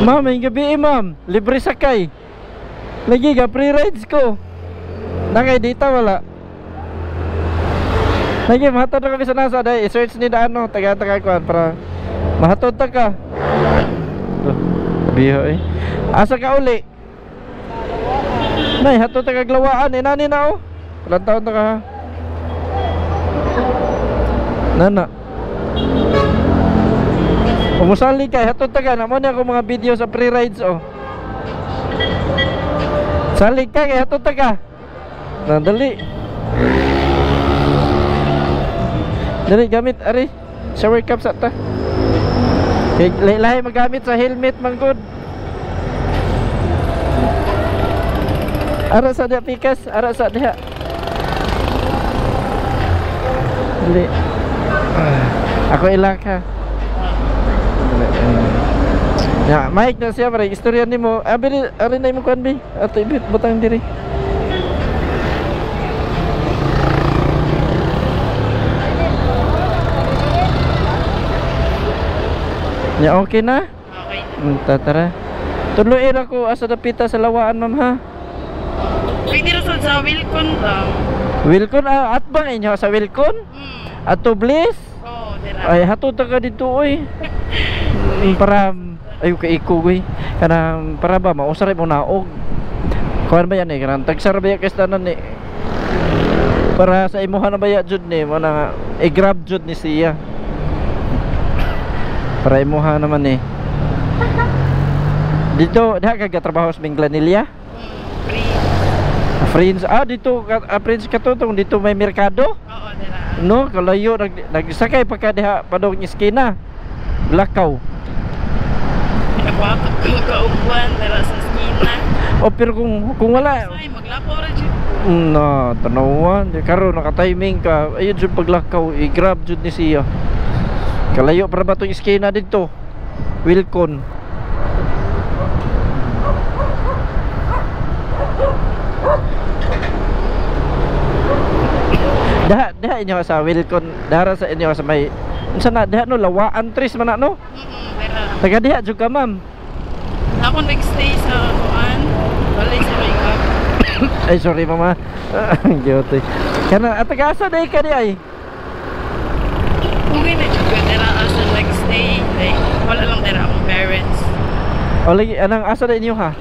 Ma'am, may gabi ma'am. Libre sakay. Lagi ka, free rides ko. Nakay dita wala. Lagi, mahatod na kami sa nasa. Dahil, i-search ni na ano, taga-taga kuhan para mahatod ta ka. Biho eh. Asa ka uli? Nay, hatod ta kaglawaan. Nani na oh. Ilang taon na ka ha? Nana. Umusali kay hatod ta ka. Namo niya ako mga video sa free rides oh. Salig ka kay hatod ta ka. Dali. Dali gamit ari. Shower cap sa ta. Kay lahi magamit sa helmet man good. Ara sa dia pikas, ara sa dia. Dali. Ako ilaka. Ya, Mike na siya pare, istorya nimo. Abi ari na imo kan bi. Ato ibit butang diri. Ya okay na? Okay. Tara. Tuloy ra ko asa dapita sa lawaan ma'am ha. Pwede ra sa Wilcon daw. Wilcon at bang inyo sa Wilcon? Ato bliss? Oh, dira. Ay hatod ta ka dito oy. Para ayo kay iko goy. Kana para ba mausar mo naog. Kuan ba yan eh kanang tagsar ba kay tanan ni. Para sa imuha na baya jud ni mo na i-grab jud ni siya. Para imuha naman eh. Dito diha ka trabaho sa Minglanilla? Friends, dito friends katutong dito may merkado? Oo, dira. No, kalayo nagsakay pa ka diha padong iskina. Lakaw. Nagwakot ko kaupuan dira sa skina. O pero kung wala, Ay, maglakaw ra jud. na tanawan, karon naka-timing ka. Ayun jud paglakaw, i-grab jud ni siya. Kalayo para ba tong iskina dito? Wilcon. Daha inyo sa Wilcon, dara sa inyo sa may unsa na daha no lawaan tres man na no? Dira. Taga diha jud ka ma'am. Ako nag-stay sa kuan. Balay sa Maycap. Ay sorry mama. Giyotoy. Kana atagasa day ka di ay. Uwi na jud ko dira as a nag-stay. Like, wala lang dira akong parents. O lagi anang asa na inyo ha?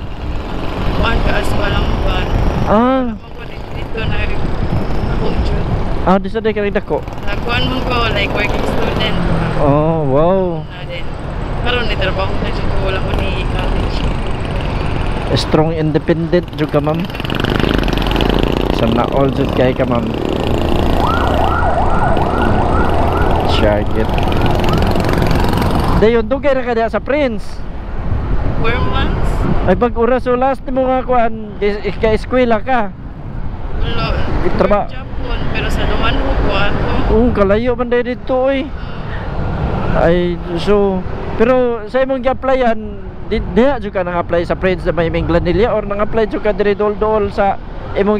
Kuan ka as walang kuan. Ako dito na ako jud. Di sa day ka dako. Nagkuhan mo ko, like working student. Oh, wow. Na din. Karoon ni trabaho na dyan ko, wala ko ni college. Strong independent jud ka ma'am. Sana all jud kay ka ma'am. Shagit. Dayon dugay ra ka diha sa Prince. 4 months? Ay pag oras so last mo nga kuan ka eskwela ka. Wala. Trabaho. Japon, pero sa duman ko kuhan ko. Kalayo man day dito oy. Ay so pero sa imong gi-applyan diha jud ka nang apply sa Prince sa may Minglanilla or nang apply jud ka diri dol sa imong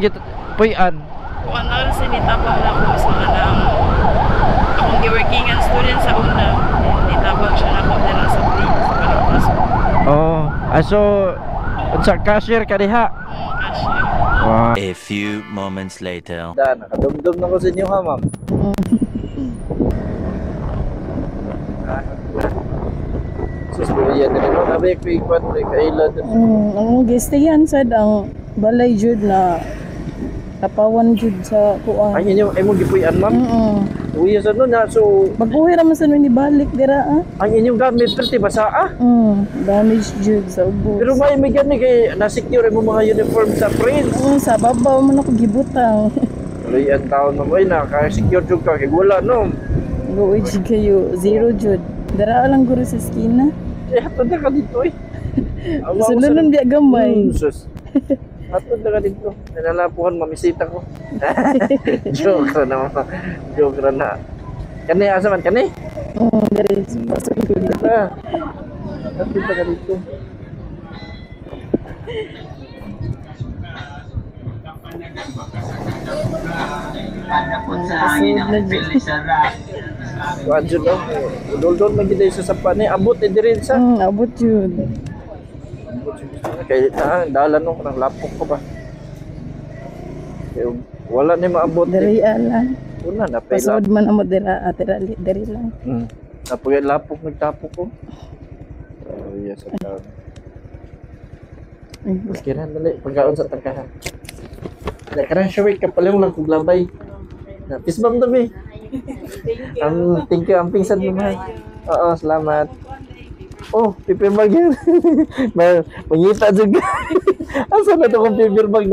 puy-an. Kuhan na rin sinitapang na ko sa kanang akong gi-workingan student sa una. Nitapang siya na ko nila sa place. Parang pasok. Oh, so unsa cashier ka diha? Cashier. Wow. A few moments later. Nakadumdum na ko sa inyo ha, ma'am. Susuriyan din mo, nabi ko ikwan mo kailad. Ang gistayan sad ang balay jud na tapawan jud sa kuan. Ay inyo ay mo gipuy-an ma'am. Uy sa no na so Mag-uwi ra man sa ni balik dira ang inyong gamit perti basa damage jud sa ubos. Pero may gani kay na-secure mo mga uniform sa Prince. Sa babaw man ako gibutang. Uy ang taon mo ay naka-secure jud ka kay wala no. Go jud kayo zero jud. Dira lang guro sa skina. Hatod na ka dito eh. Sunod biya gamay. Sus. Hatod na ka dito. Nalalapuhan mamisita ko. Joke ra na. Joke ra na. Kani asa man kani? Diri pasok ko dito. Hatod na ka dito. Wadyo daw. Udol-dol magiging sa sapa ni. Abot eh dirin sa. Abot yun. Kaya dalan ko ng lapok ko ba. Kaya wala ni maabot. Diri lang. Una na pa Pasod man amo diri lang. Tapos lapok nagtapok ko. Oh, yes, okay. Kira dali pagkaon sa tangkahan. Karang shawik ka pala lang kung labay. Peace bomb to be. Thank you ang pingsan mo man. Oo, salamat. Oh, paper bag yan. Mangita juga. Asa na to kung paper bag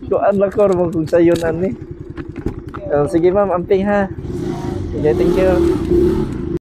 kuan lang ko mo kung sayo na ni. Sige ma'am, amping ha. Okay, thank you.